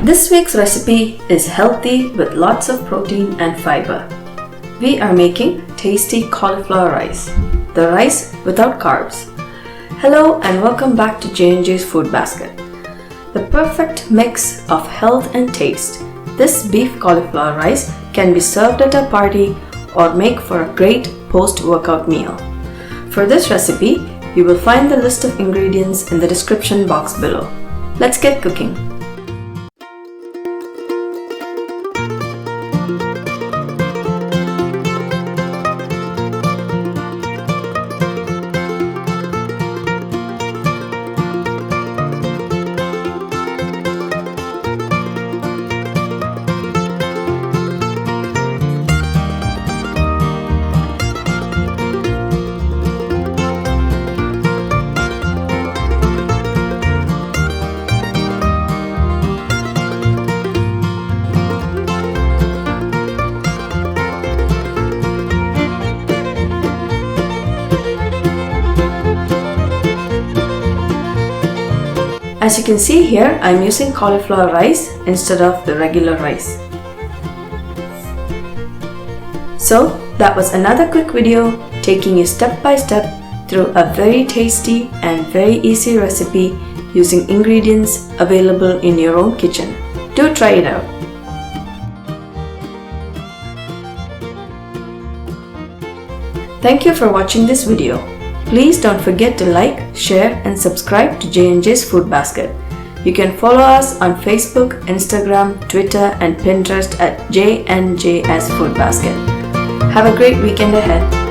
This week's recipe is healthy with lots of protein and fiber. We are making tasty cauliflower rice, the rice without carbs. Hello and welcome back to J&J's Food Basket. The perfect mix of health and taste, this beef cauliflower rice can be served at a party or make for a great post-workout meal. For this recipe, you will find the list of ingredients in the description box below. Let's get cooking. As you can see here, I am using cauliflower rice instead of the regular rice. So that was another quick video taking you step by step through a very tasty and very easy recipe using ingredients available in your own kitchen. Do try it out. Thank you for watching this video. Please don't forget to like, share and subscribe to J&J's Food Basket. You can follow us on Facebook, Instagram, Twitter and Pinterest at J&J's Food Basket. Have a great weekend ahead.